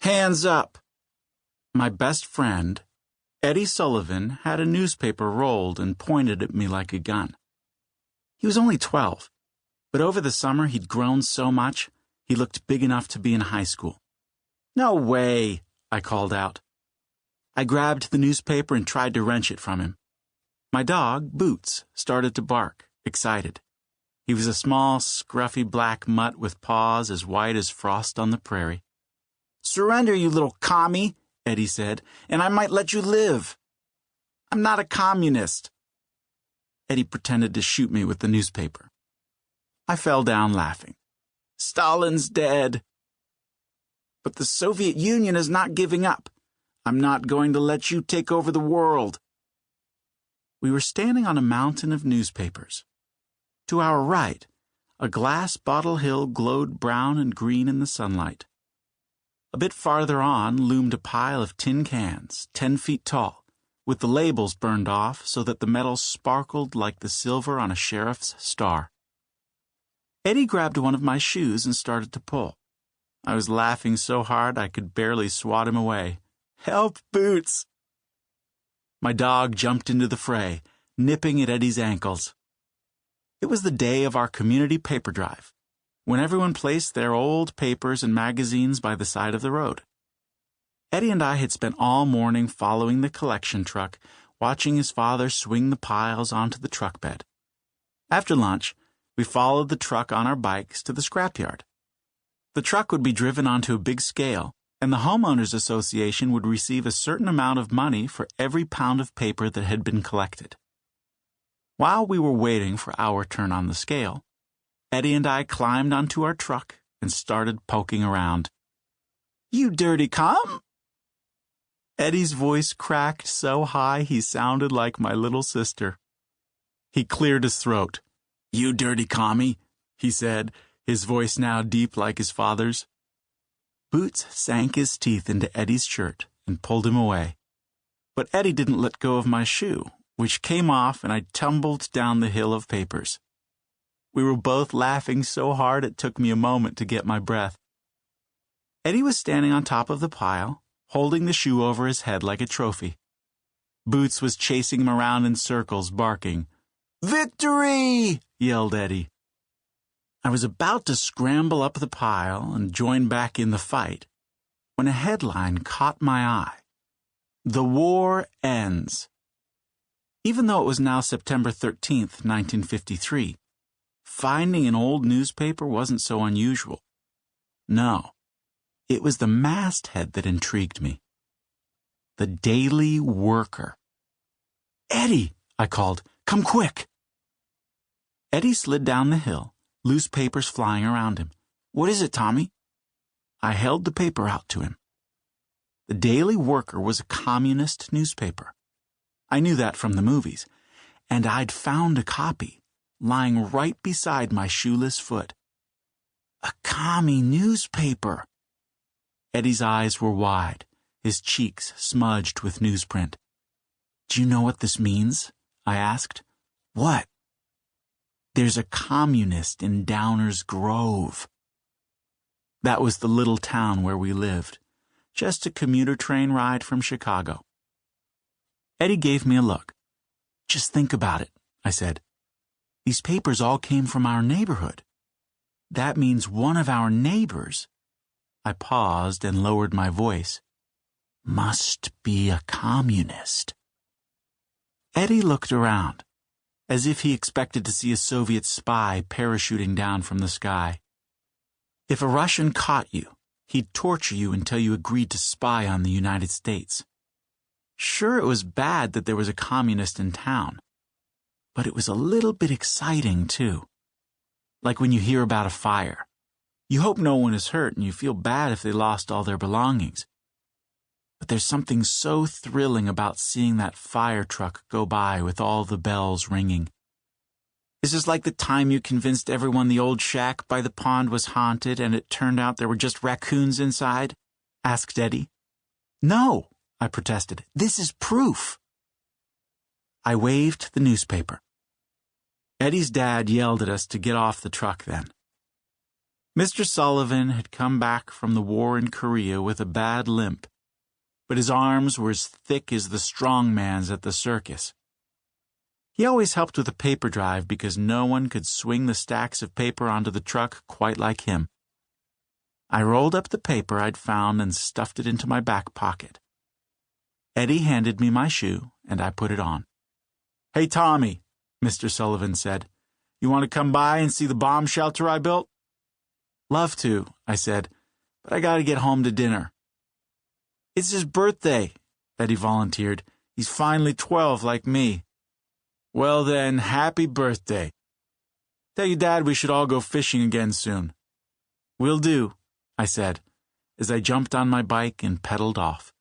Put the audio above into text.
Hands up! My best friend, Eddie Sullivan, had a newspaper rolled and pointed at me like a gun. He was only 12, but over the summer he'd grown so much, he looked big enough to be in high school. "No way," I called out. I grabbed the newspaper and tried to wrench it from him. My dog, Boots, started to bark, excited. He was a small, scruffy black mutt with paws as white as frost on the prairie. "Surrender, you little commie," Eddie said, "and I might let you live." "I'm not a communist." Eddie pretended to shoot me with the newspaper. I fell down laughing. "Stalin's dead." "But the Soviet Union is not giving up. I'm not going to let you take over the world." We were standing on a mountain of newspapers. To our right, a glass bottle hill glowed brown and green in the sunlight. A bit farther on loomed a pile of tin cans, 10 feet tall, with the labels burned off so that the metal sparkled like the silver on a sheriff's star. Eddie grabbed one of my shoes and started to pull. I was laughing so hard I could barely swat him away. "Help, Boots!" My dog jumped into the fray, nipping at Eddie's ankles. It was the day of our community paper drive, when everyone placed their old papers and magazines by the side of the road. Eddie and I had spent all morning following the collection truck, watching his father swing the piles onto the truck bed. After lunch, we followed the truck on our bikes to the scrapyard. The truck would be driven onto a big scale, and the homeowners association would receive a certain amount of money for every pound of paper that had been collected. While we were waiting for our turn on the scale, Eddie and I climbed onto our truck and started poking around. "You dirty cum!" Eddie's voice cracked so high he sounded like my little sister. He cleared his throat. "You dirty commie," he said, his voice now deep like his father's. Boots sank his teeth into Eddie's shirt and pulled him away. But Eddie didn't let go of my shoe, which came off and I tumbled down the hill of papers. We were both laughing so hard it took me a moment to get my breath. Eddie was standing on top of the pile, holding the shoe over his head like a trophy. Boots was chasing him around in circles, barking. "Victory!" yelled Eddie. I was about to scramble up the pile and join back in the fight when a headline caught my eye. "The war ends." Even though it was now September 13th, 1953, finding an old newspaper wasn't so unusual. No, it was the masthead that intrigued me. The Daily Worker. "Eddie," I called, "come quick." Eddie slid down the hill, loose papers flying around him. "What is it, Tommy?" I held the paper out to him. The Daily Worker was a communist newspaper. I knew that from the movies, and I'd found a copy lying right beside my shoeless foot. A commie newspaper. Eddie's eyes were wide, his cheeks smudged with newsprint. "Do you know what this means?" I asked. "What?" "There's a communist in Downers Grove." That was the little town where we lived, just a commuter train ride from Chicago. Eddie gave me a look. "Just think about it," I said. "These papers all came from our neighborhood. That means one of our neighbors," I paused and lowered my voice, "must be a communist." Eddie looked around, as if he expected to see a Soviet spy parachuting down from the sky. If a Russian caught you, he'd torture you until you agreed to spy on the United States. Sure, it was bad that there was a communist in town, but it was a little bit exciting, too. Like when you hear about a fire. You hope no one is hurt and you feel bad if they lost all their belongings. But there's something so thrilling about seeing that fire truck go by with all the bells ringing. "Is this like the time you convinced everyone the old shack by the pond was haunted and it turned out there were just raccoons inside?" asked Eddie. "No," I protested. "This is proof." I waved the newspaper. Eddie's dad yelled at us to get off the truck then. Mr. Sullivan had come back from the war in Korea with a bad limp, but his arms were as thick as the strong man's at the circus. He always helped with the paper drive because no one could swing the stacks of paper onto the truck quite like him. I rolled up the paper I'd found and stuffed it into my back pocket. Eddie handed me my shoe, and I put it on. "Hey, Tommy," Mr. Sullivan said, "you want to come by and see the bomb shelter I built?" "Love to," I said, "but I got to get home to dinner." "It's his birthday," Eddie volunteered. "He's finally 12 like me." "Well then, happy birthday. Tell your dad we should all go fishing again soon." "Will do," I said, as I jumped on my bike and pedaled off.